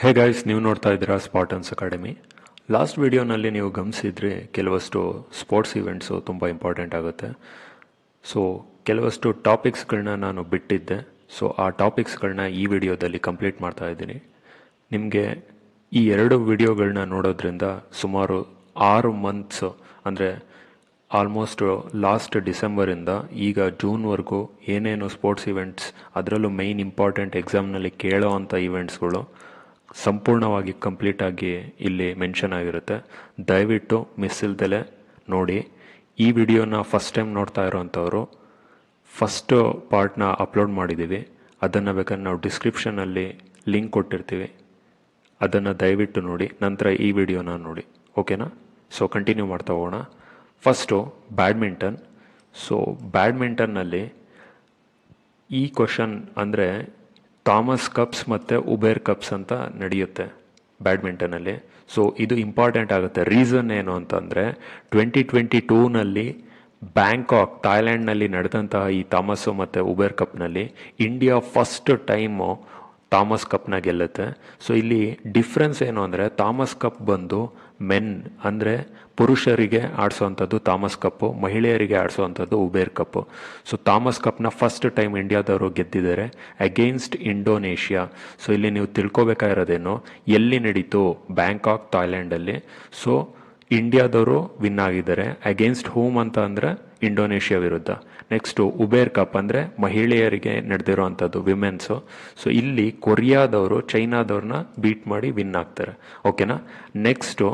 Hey guys, ನೀವು ನೋಡ್ತಾ ಇದ್ದೀರಾ ಸ್ಪಾರ್ಟನ್ಸ್ ಅಕಾಡೆಮಿ. ಲಾಸ್ಟ್ ವಿಡಿಯೋನಲ್ಲಿ ನೀವು ಗಮನಿಸಿದ್ರೆ ಕೆಲವಷ್ಟು ಸ್ಪೋರ್ಟ್ಸ್ ಇವೆಂಟ್ಸು ತುಂಬ ಇಂಪಾರ್ಟೆಂಟ್ ಆಗುತ್ತೆ. ಸೊ ಕೆಲವಷ್ಟು ಟಾಪಿಕ್ಸ್ಗಳನ್ನ ನಾನು ಬಿಟ್ಟಿದ್ದೆ. ಸೊ ಆ ಟಾಪಿಕ್ಸ್ಗಳನ್ನ ಈ ವಿಡಿಯೋದಲ್ಲಿ ಕಂಪ್ಲೀಟ್ ಮಾಡ್ತಾ ಇದ್ದೀನಿ. ನಿಮಗೆ ಈ ಎರಡು ವಿಡಿಯೋಗಳನ್ನ ನೋಡೋದ್ರಿಂದ ಸುಮಾರು 6 ಮಂತ್ಸ್ ಅಂದರೆ ಆಲ್ಮೋಸ್ಟ್ ಲಾಸ್ಟ್ ಡಿಸೆಂಬರಿಂದ ಈಗ ಜೂನ್ವರೆಗೂ ಏನೇನು ಸ್ಪೋರ್ಟ್ಸ್ ಇವೆಂಟ್ಸ್, ಅದರಲ್ಲೂ ಮೈನ್ ಇಂಪಾರ್ಟೆಂಟ್ ಎಕ್ಸಾಮ್ನಲ್ಲಿ ಕೇಳೋ ಅಂಥ ಇವೆಂಟ್ಸ್ಗಳು ಸಂಪೂರ್ಣವಾಗಿ ಕಂಪ್ಲೀಟಾಗಿ ಇಲ್ಲಿ ಮೆನ್ಷನ್ ಆಗಿರುತ್ತೆ. ದಯವಿಟ್ಟು ಮಿಸ್ ಇಲ್ದಲೆ ನೋಡಿ. ಈ ವಿಡಿಯೋನ ಫಸ್ಟ್ ಟೈಮ್ ನೋಡ್ತಾ ಇರೋವಂಥವ್ರು ಫಸ್ಟ್ ಪಾರ್ಟ್ನ ಅಪ್ಲೋಡ್ ಮಾಡಿದ್ದೀವಿ. ಅದನ್ನು ಬೇಕಾದ್ರೆ ನಾವು ಡಿಸ್ಕ್ರಿಪ್ಷನಲ್ಲಿ ಲಿಂಕ್ ಕೊಟ್ಟಿರ್ತೀವಿ, ಅದನ್ನು ದಯವಿಟ್ಟು ನೋಡಿ. ನಂತರ ಈ ವಿಡಿಯೋನ ನೋಡಿ, ಓಕೆನಾ? ಸೊ ಕಂಟಿನ್ಯೂ ಮಾಡ್ತಾ ಹೋಗೋಣ. First badminton. ಸೊ ಬ್ಯಾಡ್ಮಿಂಟನ್ನಲ್ಲಿ ಈ ಕ್ವಶನ್ ಅಂದರೆ ಥಾಮಸ್ ಕಪ್ಸ್ ಮತ್ತು ಉಬೇರ್ ಕಪ್ಸ್ ಅಂತ ನಡೆಯುತ್ತೆ ಬ್ಯಾಡ್ಮಿಂಟನಲ್ಲಿ. ಸೊ ಇದು ಇಂಪಾರ್ಟೆಂಟ್ ಆಗುತ್ತೆ. ರೀಸನ್ ಏನು ಅಂತಂದರೆ 2022ನಲ್ಲಿ ಬ್ಯಾಂಕಾಕ್, ಥಾಯ್ಲ್ಯಾಂಡ್ನಲ್ಲಿ ನಡೆದಂತಹ ಈ ಥಾಮಸ್ಸು ಮತ್ತು ಉಬೇರ್ ಕಪ್ನಲ್ಲಿ ಇಂಡಿಯಾ ಫಸ್ಟ್ ಟೈಮು ಥಾಮಸ್ ಕಪ್ನ ಗೆಲ್ಲುತ್ತೆ. ಸೊ ಇಲ್ಲಿ ಡಿಫ್ರೆನ್ಸ್ ಏನು ಅಂದರೆ ಥಾಮಸ್ ಕಪ್ ಬಂದು ಮೆನ್ ಅಂದರೆ ಪುರುಷರಿಗೆ ಆಡಿಸೋವಂಥದ್ದು ಥಾಮಸ್ ಕಪ್ಪು, ಮಹಿಳೆಯರಿಗೆ ಆಡಿಸೋವಂಥದ್ದು ಉಬೇರ್ ಕಪ್ಪು. ಸೊ ಥಾಮಸ್ ಕಪ್ನ ಫಸ್ಟ್ ಟೈಮ್ ಇಂಡಿಯಾದವರು ಗೆದ್ದಿದ್ದಾರೆ ಅಗೇನ್ಸ್ಟ್ ಇಂಡೋನೇಷ್ಯಾ. ಸೊ ಇಲ್ಲಿ ನೀವು ತಿಳ್ಕೊಬೇಕಾಗಿರೋದೇನು, ಎಲ್ಲಿ ನಡೀತು? ಬ್ಯಾಂಕಾಕ್, ಥಾಯ್ಲ್ಯಾಂಡಲ್ಲಿ. ಸೊ ಇಂಡಿಯಾದವರು ವಿನ್ ಆಗಿದ್ದಾರೆ ಅಗೇನ್ಸ್ಟ್ ಹೂಮ್ ಅಂತ ಅಂದರೆ ಇಂಡೋನೇಷ್ಯಾ ವಿರುದ್ಧ. ನೆಕ್ಸ್ಟು ಉಬೇರ್ ಕಪ್ ಅಂದರೆ ಮಹಿಳೆಯರಿಗೆ ನಡೆದಿರೋವಂಥದ್ದು, ವಿಮೆನ್ಸು. ಸೊ ಇಲ್ಲಿ ಕೊರಿಯಾದವರು ಚೈನಾದವ್ರನ್ನ ಬೀಟ್ ಮಾಡಿ ವಿನ್ ಆಗ್ತಾರೆ, ಓಕೆನಾ? ನೆಕ್ಸ್ಟು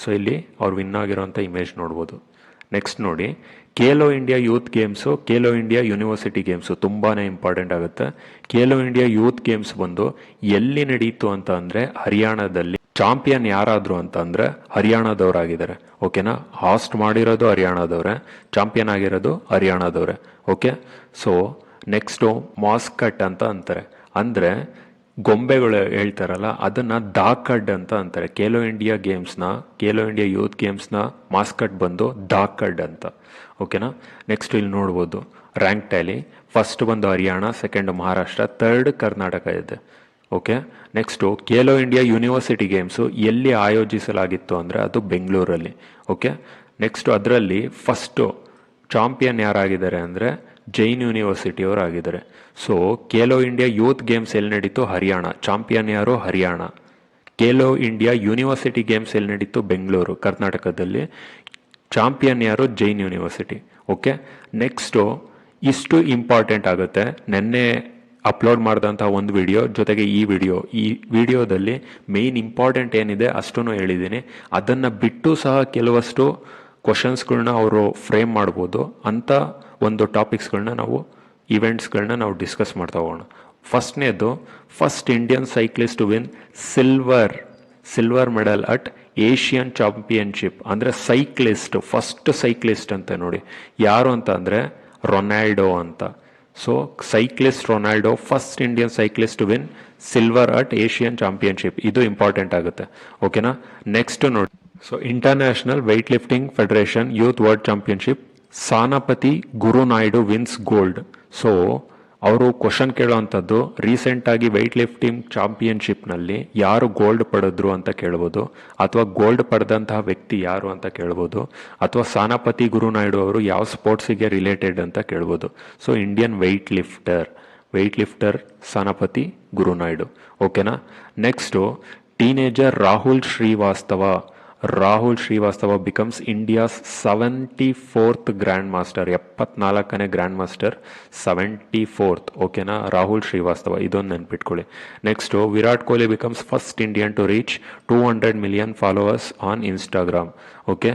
ಸೊ ಇಲ್ಲಿ ಅವ್ರು ವಿನ್ ಆಗಿರೋಂಥ ಇಮೇಜ್ ನೋಡ್ಬೋದು. ನೆಕ್ಸ್ಟ್ ನೋಡಿ, Khelo India youth games, Khelo India university games ತುಂಬಾ ಇಂಪಾರ್ಟೆಂಟ್ ಆಗುತ್ತೆ. ಖೇಲೋ ಇಂಡಿಯಾ ಯೂತ್ ಗೇಮ್ಸ್ ಬಂದು ಎಲ್ಲಿ ನಡೀತು ಅಂತ ಅಂದರೆ ಹರಿಯಾಣದಲ್ಲಿ. ಚಾಂಪಿಯನ್ ಯಾರಾದ್ರು ಅಂತ ಅಂದರೆ ಹರಿಯಾಣದವರಾಗಿದ್ದಾರೆ, ಓಕೆನಾ? ಹಾಸ್ಟ್ ಮಾಡಿರೋದು ಹರಿಯಾಣದವ್ರೆ, ಚಾಂಪಿಯನ್ ಆಗಿರೋದು ಹರಿಯಾಣದವ್ರೆ, ಓಕೆ? ಸೊ ನೆಕ್ಸ್ಟು ಮಾಸ್ಕಟ್ ಅಂತ ಅಂತಾರೆ, ಅಂದರೆ ಗೊಂಬೆಗಳು ಹೇಳ್ತಾರಲ್ಲ ಅದನ್ನು ದಾಕಡ್ ಅಂತ ಅಂತಾರೆ. ಖೇಲೋ ಇಂಡಿಯಾ ಗೇಮ್ಸ್ನ, ಖೇಲೋ ಇಂಡಿಯಾ ಯೂತ್ ಗೇಮ್ಸ್ನ ಮಾಸ್ಕಟ್ ಬಂದು ದಾಕಡ್ ಅಂತ, ಓಕೆನಾ? ನೆಕ್ಸ್ಟ್ ಇಲ್ಲಿ ನೋಡ್ಬೋದು ರ್ಯಾಂಕ್ ಟ್ಯಾಲಿ. ಫಸ್ಟ್ ಬಂದು ಹರಿಯಾಣ, ಸೆಕೆಂಡ್ ಮಹಾರಾಷ್ಟ್ರ, ಥರ್ಡ್ ಕರ್ನಾಟಕ ಇದೆ, okay? Next Khelo India university games ಎಲ್ಲಿ ಆಯೋಜಿಸಲಾಗಿತ್ತು ಅಂದರೆ ಅದು ಬೆಂಗಳೂರಲ್ಲಿ, ಓಕೆ? ನೆಕ್ಸ್ಟು ಅದರಲ್ಲಿ ಫಸ್ಟು ಚಾಂಪಿಯನ್ ಯಾರಾಗಿದ್ದಾರೆ ಅಂದರೆ ಜೈನ್ ಯೂನಿವರ್ಸಿಟಿಯವರು ಆಗಿದ್ದಾರೆ. So Khelo India youth games ಎಲ್ಲಿ ನಡೀತು? ಹರಿಯಾಣ. ಚಾಂಪಿಯನ್ ಯಾರು? Haryana. Khelo India university games ಎಲ್ಲಿ ನಡೀತು? ಬೆಂಗಳೂರು, ಕರ್ನಾಟಕದಲ್ಲಿ. ಚಾಂಪಿಯನ್ ಯಾರು? Jain university, okay? ನೆಕ್ಸ್ಟು ಇಷ್ಟು ಇಂಪಾರ್ಟೆಂಟ್ ಆಗುತ್ತೆ. ನೆನ್ನೆ ಅಪ್ಲೋಡ್ ಮಾಡಿದಂಥ ಒಂದು ವಿಡಿಯೋ ಜೊತೆಗೆ ಈ ವಿಡಿಯೋದಲ್ಲಿ ಮೇಯ್ನ್ ಇಂಪಾರ್ಟೆಂಟ್ ಏನಿದೆ ಅಷ್ಟೂ ಹೇಳಿದ್ದೀನಿ. ಅದನ್ನು ಬಿಟ್ಟು ಸಹ ಕೆಲವಷ್ಟು ಕ್ವಶನ್ಸ್ಗಳನ್ನ ಅವರು ಫ್ರೇಮ್ ಮಾಡ್ಬೋದು ಅಂತ ಒಂದು ಟಾಪಿಕ್ಸ್ಗಳನ್ನ ನಾವು ಇವೆಂಟ್ಸ್ಗಳನ್ನ ನಾವು ಡಿಸ್ಕಸ್ ಮಾಡ್ತಾ ಹೋಗೋಣ. ಫಸ್ಟ್ನೇದು, first Indian cyclist to win silver medal at Asian championship. ಅಂದರೆ ಸೈಕ್ಲಿಸ್ಟ್, ಫಸ್ಟ್ ಸೈಕ್ಲಿಸ್ಟ್ ಅಂತ ನೋಡಿ ಯಾರು ಅಂತ ಅಂದರೆ ರೊನಾಲ್ಡೋ ಅಂತ. So cyclist Ronaldo, first Indian cyclist to win silver at Asian championship. ಇದು ಇಂಪಾರ್ಟೆಂಟ್ ಆಗುತ್ತೆ, ಓಕೆನಾ? ನೆಕ್ಸ್ಟ್ ನೋಡಿ, so international weight lifting federation youth world championship, Sanapati Gurunaidu wins gold. So ಅವರು ಕ್ವಶನ್ ಕೇಳೋವಂಥದ್ದು ರೀಸೆಂಟಾಗಿ ವೆಯ್ಟ್ ಲಿಫ್ಟಿಂಗ್ ಚಾಂಪಿಯನ್ಶಿಪ್ನಲ್ಲಿ ಯಾರು ಗೋಲ್ಡ್ ಪಡೆದ್ರು ಅಂತ ಕೇಳ್ಬೋದು, ಅಥವಾ ಗೋಲ್ಡ್ ಪಡೆದಂತಹ ವ್ಯಕ್ತಿ ಯಾರು ಅಂತ ಕೇಳ್ಬೋದು, ಅಥವಾ ಸಾನಪತಿ ಗುರುನಾಯ್ಡು ಅವರು ಯಾವ ಸ್ಪೋರ್ಟ್ಸಿಗೆ ರಿಲೇಟೆಡ್ ಅಂತ ಕೇಳ್ಬೋದು. So Indian weight lifter Sanapati Gurunaidu, ಓಕೆನಾ? Next teenager Rahul Srivastava becomes India's 74th grand master. 74ನೇ ಗ್ರ್ಯಾಂಡ್ ಮಾಸ್ಟರ್, 74th, ಓಕೆನಾ? ರಾಹುಲ್ ಶ್ರೀವಾಸ್ತವ, ಇದೊಂದು ನೆನ್ಪಿಟ್ಕೊಳ್ಳಿ. Next Virat Kohli becomes first Indian to reach 200 million followers on Instagram, okay?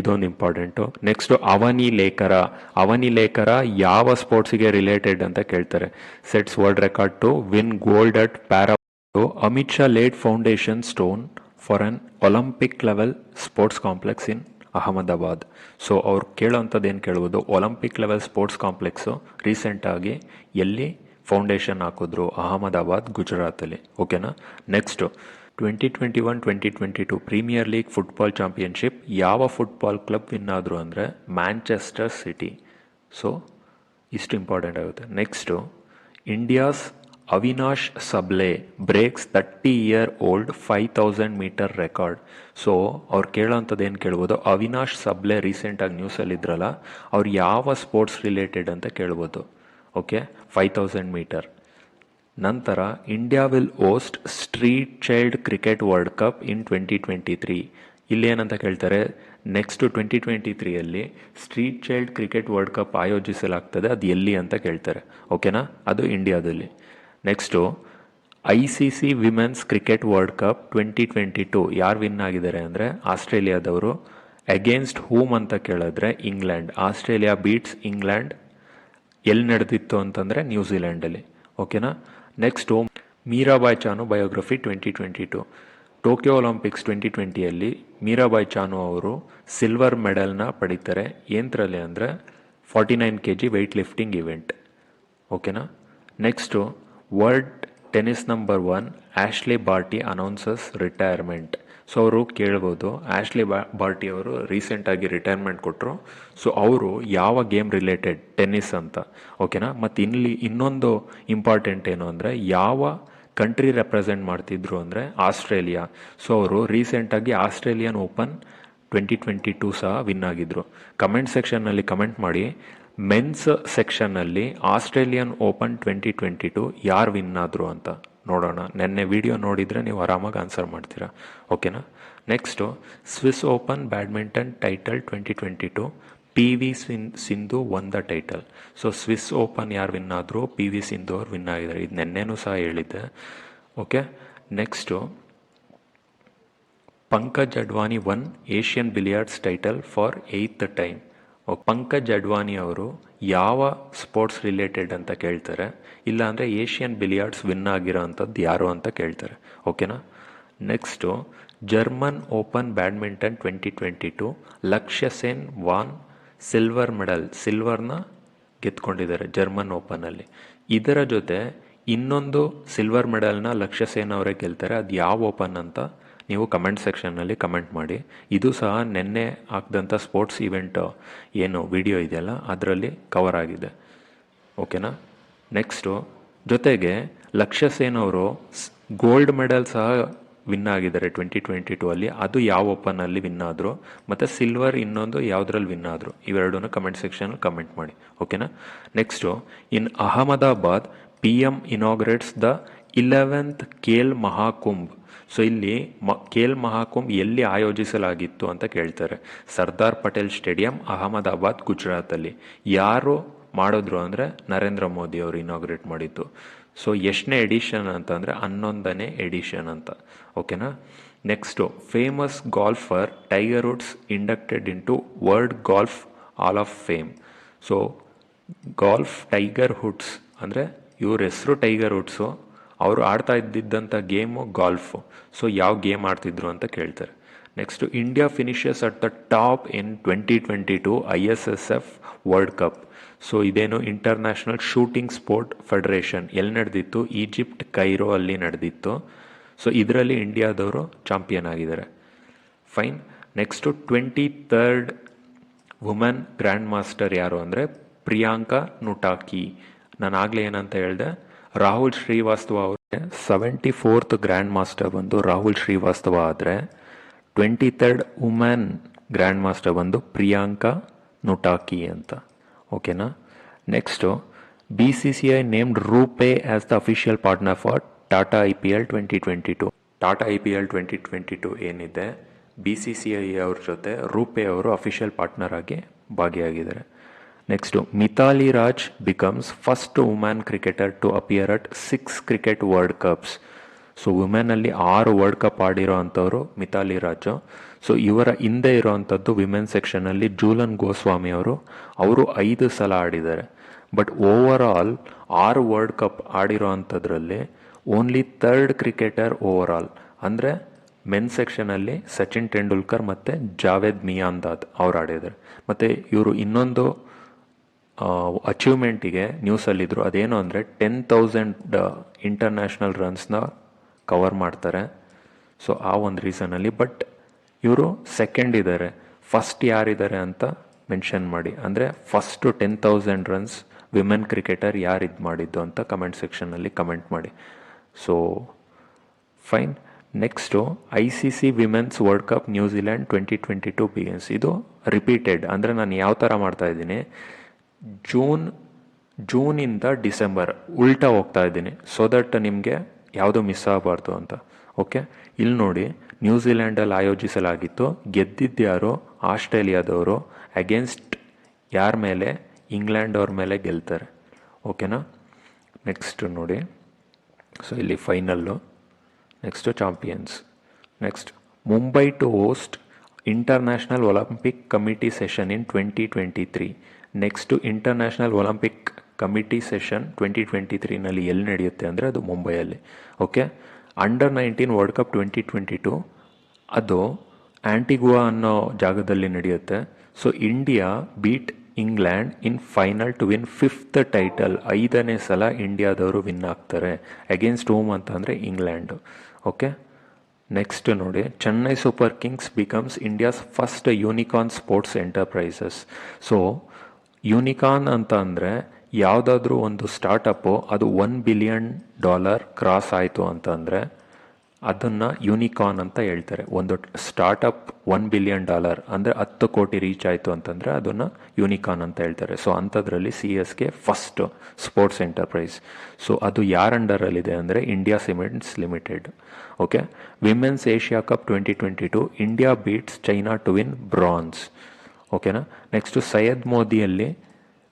ಇದೊಂದು ಇಂಪಾರ್ಟೆಂಟು. ನೆಕ್ಸ್ಟು ಅವನಿ ಲೇಖರ ಯಾವ ಸ್ಪೋರ್ಟ್ಸಿಗೆ ರಿಲೇಟೆಡ್ ಅಂತ ಕೇಳ್ತಾರೆ. Sets world record to win gold at para. Amit Shah laid foundation stone for an Olympic level sports complex in Ahmedabad. So ಅವ್ರು ಕೇಳೋವಂಥದ್ದು ಏನು ಕೇಳ್ಬೋದು? Olympic level sports complex ರೀಸೆಂಟಾಗಿ ಎಲ್ಲಿ ಫೌಂಡೇಶನ್ ಹಾಕಿದ್ರು? ಅಹಮದಾಬಾದ್, ಗುಜರಾತಲ್ಲಿ, ಓಕೆನಾ? Next 2021-2022 premier league football championship ಯಾವ ಫುಟ್ಬಾಲ್ ಕ್ಲಬ್ ವಿನ್ ಆದರು ಅಂದರೆ ಮ್ಯಾಂಚೆಸ್ಟರ್ ಸಿಟಿ. ಸೊ ಇಷ್ಟು ಇಂಪಾರ್ಟೆಂಟ್ ಆಗುತ್ತೆ. Next India's Avinash Sable breaks 30-year-old 5,000 metre record. So ಅವ್ರು ಕೇಳೋಂಥದ್ದು ಏನು ಕೇಳ್ಬೋದು, ಅವಿನಾಶ್ ಸಬ್ಲೆ ರೀಸೆಂಟಾಗಿ ನ್ಯೂಸಲ್ಲಿ ಇದ್ರಲ್ಲ, ಅವ್ರು ಯಾವ ಸ್ಪೋರ್ಟ್ಸ್ ರಿಲೇಟೆಡ್ ಅಂತ ಕೇಳ್ಬೋದು. Okay, 5,000 metre. ನಂತರ India will host street child cricket world cup in 2023. ಇಲ್ಲಿ ಏನಂತ ಕೇಳ್ತಾರೆ, ನೆಕ್ಸ್ಟ್ 2023ಯಲ್ಲಿ street child cricket world cup ಆಯೋಜಿಸಲಾಗ್ತದೆ, ಅದು ಎಲ್ಲಿ ಅಂತ ಕೇಳ್ತಾರೆ. ಓಕೆನಾ, ಅದು ಇಂಡಿಯಾದಲ್ಲಿ. Next ICC women's cricket world cup 2022 ಯಾರು ವಿನ್ ಆಗಿದ್ದಾರೆ ಅಂದರೆ ಆಸ್ಟ್ರೇಲಿಯಾದವರು. ಅಗೇನ್ಸ್ಟ್ ಹೂಮ್ ಅಂತ ಕೇಳಿದ್ರೆ ಇಂಗ್ಲೆಂಡ್. Australia beats England. ಎಲ್ಲಿ ನಡೆದಿತ್ತು ಅಂತಂದರೆ ನ್ಯೂಜಿಲೆಂಡಲ್ಲಿ. ಓಕೆನಾ. Next Mirabai Chanu biography 2022. Tokyo Olympics 2020ಯಲ್ಲಿ ಮೀರಾಬಾಯ್ ಚಾನು ಅವರು ಸಿಲ್ವರ್ ಮೆಡಲ್ನ ಪಡಿತಾರೆ. ಏನರಲ್ಲಿ ಅಂದರೆ 49 kg ವೆಯ್ಟ್ ಲಿಫ್ಟಿಂಗ್ ಇವೆಂಟ್. ಓಕೆನಾ. Next world tennis number 1 Ashley Barty announces retirement. So ಅವರು ಕೇಳ್ಬೋದು, ಆಶ್ಲೆ ಬಾರ್ಟಿ ಅವರು ರೀಸೆಂಟಾಗಿ ರಿಟೈರ್ಮೆಂಟ್ ಕೊಟ್ಟರು. ಸೊ ಅವರು ಯಾವ ಗೇಮ್ ರಿಲೇಟೆಡ್, ಟೆನ್ನಿಸ್ ಅಂತ. ಓಕೆನಾ. ಮತ್ತು ಇಲ್ಲಿ ಇನ್ನೊಂದು ಇಂಪಾರ್ಟೆಂಟ್ ಏನು ಅಂದರೆ ಯಾವ ಕಂಟ್ರಿ ರೆಪ್ರೆಸೆಂಟ್ ಮಾಡ್ತಿದ್ರು ಅಂದರೆ ಆಸ್ಟ್ರೇಲಿಯಾ. ಸೊ ಅವರು ರೀಸೆಂಟಾಗಿ ಆಸ್ಟ್ರೇಲಿಯನ್ ಓಪನ್ 2022 ಸಹ ವಿನ್ ಆಗಿದ್ರು. ಕಮೆಂಟ್ ಸೆಕ್ಷನ್ನಲ್ಲಿ ಕಮೆಂಟ್ ಮಾಡಿ, ಮೆನ್ಸ್ ಸೆಕ್ಷನ್ನಲ್ಲಿ ಆಸ್ಟ್ರೇಲಿಯನ್ ಓಪನ್ 2022 ಯಾರು ವಿನ್ ಆದರು ಅಂತ ನೋಡೋಣ. ನೆನ್ನೆ ವಿಡಿಯೋ ನೋಡಿದರೆ ನೀವು ಆರಾಮಾಗಿ ಆನ್ಸರ್ ಮಾಡ್ತೀರಾ. ಓಕೆನಾ. Next Swiss open badminton title 2022 PV Sindhu won the title. So Swiss open ಯಾರು ವಿನ್ ಆದರು, PV ಸಿಂಧು ಅವ್ರು ವಿನ್ ಆಗಿದ್ದಾರೆ. ಇದು ನೆನ್ನೆನೂ ಸಹ ಹೇಳಿದ್ದೆ. Okay. Next Pankaj Advani one Asian billiards title for 8th time. Pankaj Advani ಅವರು ಯಾವ ಸ್ಪೋರ್ಟ್ಸ್ ರಿಲೇಟೆಡ್ ಅಂತ ಕೇಳ್ತಾರೆ, ಇಲ್ಲ ಅಂದರೆ ಏಷ್ಯನ್ ಬಿಲಿಯರ್ಡ್ಸ್ ವಿನ್ ಆಗಿರೋ ಅಂಥದ್ದು ಯಾರು ಅಂತ ಕೇಳ್ತಾರೆ. ಓಕೆನಾ. ನೆಕ್ಸ್ಟು ಜರ್ಮನ್ ಓಪನ್ ಬ್ಯಾಡ್ಮಿಂಟನ್ 2022 ಲಕ್ಷ್ಯ ಸೆನ್ ವಾನ್ ಸಿಲ್ವರ್ ಮೆಡಲ್. ಸಿಲ್ವರ್ನ ಗೆದ್ಕೊಂಡಿದ್ದಾರೆ ಜರ್ಮನ್ ಓಪನಲ್ಲಿ. ಇದರ ಜೊತೆ ಇನ್ನೊಂದು ಸಿಲ್ವರ್ ಮೆಡಲ್ನ ಲಕ್ಷ್ಯ ಸೇನ್ ಅವರೇ ಗೆಲ್ತಾರೆ. ಅದು ಯಾವ ಓಪನ್ ಅಂತ ನೀವು ಕಮೆಂಟ್ ಸೆಕ್ಷನ್ನಲ್ಲಿ ಕಮೆಂಟ್ ಮಾಡಿ. ಇದು ಸಹ ನೆನ್ನೆ ಹಾಕಿದಂಥ ಸ್ಪೋರ್ಟ್ಸ್ ಇವೆಂಟ್ ಏನು ವಿಡಿಯೋ ಇದೆಯಲ್ಲ ಅದರಲ್ಲಿ ಕವರ್ ಆಗಿದೆ. ಓಕೆನಾ. ನೆಕ್ಸ್ಟು ಜೊತೆಗೆ ಲಕ್ಷ್ಯ ಸೇನ್ ಅವರು ಗೋಲ್ಡ್ ಮೆಡಲ್ ಸಹ ವಿನ್ ಆಗಿದ್ದಾರೆ 2022 ಅಲ್ಲಿ. ಅದು ಯಾವ ಓಪನಲ್ಲಿ ವಿನ್ ಆದರು, ಮತ್ತು ಸಿಲ್ವರ್ ಇನ್ನೊಂದು ಯಾವುದ್ರಲ್ಲಿ ವಿನ್ ಆದರು, ಇವೆರಡೂ ಕಮೆಂಟ್ ಸೆಕ್ಷನಲ್ಲಿ ಕಮೆಂಟ್ ಮಾಡಿ. ಓಕೆನಾ. Next in Ahmedabad PM inaugurates the 11th Khel Mahakumbh. So ಇಲ್ಲಿ ಖೇಲ್ ಮಹಾಕುಂಭ್ ಎಲ್ಲಿ ಆಯೋಜಿಸಲಾಗಿತ್ತು ಅಂತ ಕೇಳ್ತಾರೆ. ಸರ್ದಾರ್ ಪಟೇಲ್ ಸ್ಟೇಡಿಯಂ, ಅಹಮದಾಬಾದ್, ಗುಜರಾತಲ್ಲಿ. ಯಾರು ಮಾಡಿದ್ರು ಅಂದರೆ ನರೇಂದ್ರ ಮೋದಿ ಅವರು ಇನಾಗ್ರೇಟ್ ಮಾಡಿದ್ದು. ಸೊ ಎಷ್ಟನೇ ಎಡಿಷನ್ ಅಂತಂದರೆ 11ನೇ ಎಡಿಷನ್ ಅಂತ. ಓಕೆನಾ. Next famous golfer Tiger Woods inducted into world golf hall of fame. So golf Tiger Woods ಅಂದರೆ ಇವ್ರ ಹೆಸರು ಟೈಗರ್ ವುಡ್ಸು, ಅವರು ಆಡ್ತಾ ಇದ್ದಿದ್ದಂಥ ಗೇಮು ಗಾಲ್ಫು. ಸೊ ಯಾವ ಗೇಮ್ ಆಡ್ತಿದ್ರು ಅಂತ ಕೇಳ್ತಾರೆ. Next India finishes at the top in 2022 ISSF world cup. So ಇದೇನು ಇಂಟರ್ನ್ಯಾಷನಲ್ ಶೂಟಿಂಗ್ ಸ್ಪೋರ್ಟ್ ಫೆಡರೇಷನ್ ಎಲ್ಲಿ ನಡೆದಿತ್ತು, ಈಜಿಪ್ಟ್ ಕೈರೋ ಅಲ್ಲಿ ನಡೆದಿತ್ತು. ಸೊ ಇದರಲ್ಲಿ ಇಂಡಿಯಾದವರು ಚಾಂಪಿಯನ್ ಆಗಿದ್ದಾರೆ. Fine. Next 23rd women grand master ಯಾರು ಅಂದರೆ ಪ್ರಿಯಾಂಕಾ ನುಟಾಕಿ. ನಾನು ಆಗಲೇ ಏನಂತ ಹೇಳಿದೆ, ರಾಹುಲ್ ಶ್ರೀವಾಸ್ತವ ಅವ್ರಿಗೆ 74th ಗ್ರ್ಯಾಂಡ್ ಮಾಸ್ಟರ್ ಬಂದು ರಾಹುಲ್ ಶ್ರೀವಾಸ್ತವ ಆದರೆ 23rd ವುಮೆನ್ ಗ್ರ್ಯಾಂಡ್ ಮಾಸ್ಟರ್ ಬಂದು ಪ್ರಿಯಾಂಕಾ ನುಟಾಕಿ ಅಂತ. ಓಕೆನಾ. Next BCCI named RuPay as the official partner for Tata IPL 2022. Tata IPL 2022 ಏನಿದೆ, BCCI ಅವ್ರ ಜೊತೆ ರೂಪೇ ಅವರು ಅಫಿಷಿಯಲ್ ಪಾರ್ಟ್ನರ್ ಆಗಿ ಭಾಗಿಯಾಗಿದ್ದಾರೆ. Next Mithali Raj becomes first women cricketer to appear at 6 cricket world cups. So ವುಮೆನಲ್ಲಿ 6 ವರ್ಲ್ಡ್ ಕಪ್ ಆಡಿರೋ ಅಂಥವ್ರು ಮಿತಾಲಿ ರಾಜು. ಸೊ ಇವರ ಹಿಂದೆ ಇರೋವಂಥದ್ದು ವಿಮೆನ್ ಸೆಕ್ಷನಲ್ಲಿ ಜೂಲನ್ ಗೋಸ್ವಾಮಿ ಅವರು 5 ಸಲ ಆಡಿದ್ದಾರೆ. But over all 6 world cup ಆಡಿರೋ ಅಂಥದ್ರಲ್ಲಿ only 3rd cricketer over all. ಅಂದರೆ ಮೆನ್ ಸೆಕ್ಷನಲ್ಲಿ ಸಚಿನ್ ತೆಂಡೂಲ್ಕರ್ ಮತ್ತು ಜಾವೇದ್ ಮಿಯಾಂದಾದ್ ಅವ್ರು ಆಡಿದ್ದಾರೆ. ಮತ್ತು ಇವರು ಇನ್ನೊಂದು ಅಚೀವ್ಮೆಂಟಿಗೆ ನ್ಯೂಸಲ್ಲಿದ್ದರು. ಅದೇನು ಅಂದರೆ 10,000 ಇಂಟರ್ನ್ಯಾಷನಲ್ ರನ್ಸ್ನ ಕವರ್ ಮಾಡ್ತಾರೆ. ಸೊ ಆ ಒಂದು ರೀಸನಲ್ಲಿ. ಬಟ್ ಇವರು ಸೆಕೆಂಡ್ ಇದ್ದಾರೆ. ಫಸ್ಟ್ ಯಾರಿದ್ದಾರೆ ಅಂತ ಮೆನ್ಷನ್ ಮಾಡಿ, ಅಂದರೆ ಫಸ್ಟು 10,000 ರನ್ಸ್ ವಿಮೆನ್ ಕ್ರಿಕೆಟರ್ ಯಾರು ಇದು ಮಾಡಿದ್ದು ಅಂತ ಕಮೆಂಟ್ ಸೆಕ್ಷನಲ್ಲಿ ಕಮೆಂಟ್ ಮಾಡಿ. So fine. Next ICC women's world cup New Zealand 2022 begins. ಇದು ರಿಪೀಟೆಡ್, ಅಂದರೆ ನಾನು ಯಾವ ಥರ ಮಾಡ್ತಾ ಇದ್ದೀನಿ, ಜೂನಿಂದ ಡಿಸೆಂಬರ್ ಉಲ್ಟಾ ಹೋಗ್ತಾ ಇದ್ದೀನಿ, ಸೊ ದಟ್ ನಿಮಗೆ ಯಾವುದು ಮಿಸ್ ಆಗಬಾರ್ದು ಅಂತ. ಓಕೆ, ಇಲ್ಲಿ ನೋಡಿ, ನ್ಯೂಜಿಲ್ಯಾಂಡಲ್ಲಿ ಆಯೋಜಿಸಲಾಗಿತ್ತು, ಗೆದ್ದಿದ್ದ್ಯಾರು ಆಸ್ಟ್ರೇಲಿಯಾದವರು, ಅಗೇನ್ಸ್ಟ್ ಯಾರ ಮೇಲೆ, ಇಂಗ್ಲೆಂಡ್ ಅವ್ರ ಮೇಲೆ ಗೆಲ್ತಾರೆ. ಓಕೆನಾ. ನೆಕ್ಸ್ಟ್ ನೋಡಿ, ಸೊ ಇಲ್ಲಿ final. Next champions. Next Mumbai to host international Olympic committee session in 2023. Next international Olympic committee session 2023ನಲ್ಲಿ ಎಲ್ಲಿ ನಡೆಯುತ್ತೆ ಅಂದರೆ ಅದು ಮುಂಬೈಯಲ್ಲಿ. ಓಕೆ. ಅಂಡರ್-19 ವರ್ಲ್ಡ್ ಕಪ್ 2022 ಅದು ಆಂಟಿಗುವಾ ಅನ್ನೋ ಜಾಗದಲ್ಲಿ ನಡೆಯುತ್ತೆ. So India beat England in final to win 5th title. 5ನೇ ಸಲ ಇಂಡಿಯಾದವರು ವಿನ್ ಆಗ್ತಾರೆ. ಅಗೇನ್ಸ್ಟ್ ಹೋಮ್ ಅಂತ ಅಂದರೆ ಇಂಗ್ಲೆಂಡು. ಓಕೆ. ನೆಕ್ಸ್ಟ್ ನೋಡಿ, Chennai super Kings becomes India's first unicorn sports enterprises. So unicorn ಅಂತ ಅಂದರೆ ಯಾವುದಾದ್ರೂ ಒಂದು ಸ್ಟಾರ್ಟಪ್ಪು ಅದು $1 ಬಿಲಿಯನ್ ಕ್ರಾಸ್ ಆಯಿತು ಅಂತಂದರೆ ಅದನ್ನು ಯೂನಿಕಾರ್ನ್ ಅಂತ ಹೇಳ್ತಾರೆ. ಒಂದು ಸ್ಟಾರ್ಟಪ್ $1 ಬಿಲಿಯನ್ ಅಂದರೆ 10 ಕೋಟಿ ರೀಚ್ ಆಯಿತು ಅಂತಂದರೆ ಅದನ್ನು ಯೂನಿಕಾರ್ನ್ ಅಂತ ಹೇಳ್ತಾರೆ. ಸೊ ಅಂಥದ್ರಲ್ಲಿ CSK first sports enterprise. So ಅದು ಯಾರ ಅಂಡರಲ್ಲಿದೆ ಅಂದರೆ India cements limited. Okay. Women's Asia cup 2022 India beats China to win bronze. ಓಕೆನಾ. ನೆಕ್ಸ್ಟು ಸೈಯದ್ ಮೋದಿಯಲ್ಲಿ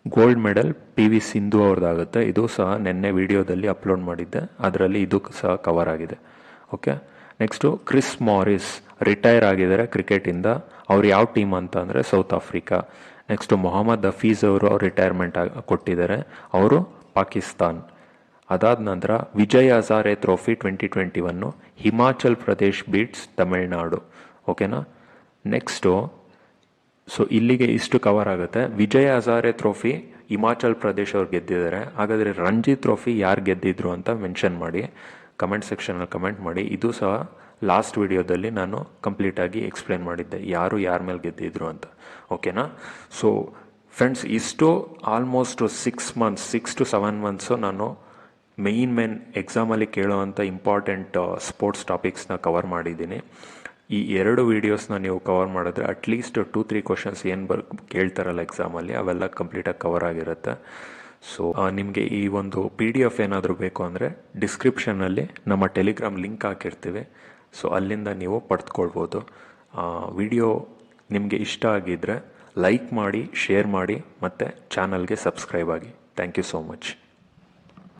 ಗೋಲ್ಡ್ ಮೆಡಲ್ PV ಸಿಂಧು ಅವ್ರದ್ದಾಗುತ್ತೆ. ಇದು ಸಹ ನಿನ್ನೆ ವಿಡಿಯೋದಲ್ಲಿ ಅಪ್ಲೋಡ್ ಮಾಡಿದ್ದೆ, ಅದರಲ್ಲಿ ಇದು ಸಹ ಕವರ್ ಆಗಿದೆ. Okay. Next Chris Morris retire ಆಗಿದ್ದಾರೆ ಕ್ರಿಕೆಟಿಂದ. ಅವ್ರು ಯಾವ ಟೀಮ್ ಅಂತ ಅಂದರೆ South Africa. Next Mohammad Hafeez ಅವರು ರಿಟೈರ್ಮೆಂಟ್ ಕೊಟ್ಟಿದ್ದಾರೆ, ಅವರು ಪಾಕಿಸ್ತಾನ್. ಅದಾದ ನಂತರ ವಿಜಯ್ ಹಜಾರೆ ಟ್ರೋಫಿ 2021 ಹಿಮಾಚಲ್ ಪ್ರದೇಶ್ ಬೀಟ್ಸ್ ತಮಿಳ್ನಾಡು. ಓಕೆನಾ. ನೆಕ್ಸ್ಟು ಸೊ ಇಲ್ಲಿಗೆ ಇಷ್ಟು ಕವರ್ ಆಗುತ್ತೆ. ವಿಜಯ್ ಹಜಾರೆ ಟ್ರೋಫಿ ಹಿಮಾಚಲ್ ಪ್ರದೇಶ್ ಅವ್ರು ಗೆದ್ದಿದ್ದಾರೆ. ಹಾಗಾದರೆ ರಂಜಿ ಟ್ರೋಫಿ ಯಾರು ಗೆದ್ದಿದ್ರು ಅಂತ ಮೆನ್ಷನ್ ಮಾಡಿ ಕಮೆಂಟ್ ಸೆಕ್ಷನಲ್ಲಿ ಕಮೆಂಟ್ ಮಾಡಿ. ಇದು ಸಹ ಲಾಸ್ಟ್ ವಿಡಿಯೋದಲ್ಲಿ ನಾನು ಕಂಪ್ಲೀಟಾಗಿ ಎಕ್ಸ್ಪ್ಲೇನ್ ಮಾಡಿದ್ದೆ, ಯಾರು ಯಾರ ಮೇಲೆ ಗೆದ್ದಿದ್ರು ಅಂತ. ಓಕೆನಾ. ಸೊ ಫ್ರೆಂಡ್ಸ್, ಇಷ್ಟು ಆಲ್ಮೋಸ್ಟ್ 6 to 7 ಮಂತ್ಸು ನಾನು ಮೇನ್ ಎಕ್ಸಾಮಲ್ಲಿ ಕೇಳೋವಂಥ ಇಂಪಾರ್ಟೆಂಟ್ ಸ್ಪೋರ್ಟ್ಸ್ ಟಾಪಿಕ್ಸ್ನ ಕವರ್ ಮಾಡಿದ್ದೀನಿ. ಈ 2 ವೀಡಿಯೋಸ್ನ ನೀವು ಕವರ್ ಮಾಡಿದ್ರೆ ಅಟ್ಲೀಸ್ಟ್ 2-3 ಕ್ವಶನ್ಸ್ ಏನು ಕೇಳ್ತಾರಲ್ಲ ಎಕ್ಸಾಮಲ್ಲಿ ಅವೆಲ್ಲ ಕಂಪ್ಲೀಟಾಗಿ ಕವರ್ ಆಗಿರುತ್ತೆ. ಸೊ ನಿಮಗೆ ಈ ಒಂದು PDF ಏನಾದರೂ ಬೇಕು ಅಂದರೆ ಡಿಸ್ಕ್ರಿಪ್ಷನ್ನಲ್ಲಿ ನಮ್ಮ ಟೆಲಿಗ್ರಾಮ್ ಲಿಂಕ್ ಹಾಕಿರ್ತೀವಿ. ಸೊ ಅಲ್ಲಿಂದ ನೀವು ಪಡೆದುಕೊಳ್ಬೋದು. ವಿಡಿಯೋ ನಿಮಗೆ ಇಷ್ಟ ಆಗಿದ್ದರೆ ಲೈಕ್ ಮಾಡಿ, ಶೇರ್ ಮಾಡಿ, ಮತ್ತು ಚಾನಲ್ಗೆ ಸಬ್ಸ್ಕ್ರೈಬ್ ಆಗಿ. Thank you so much.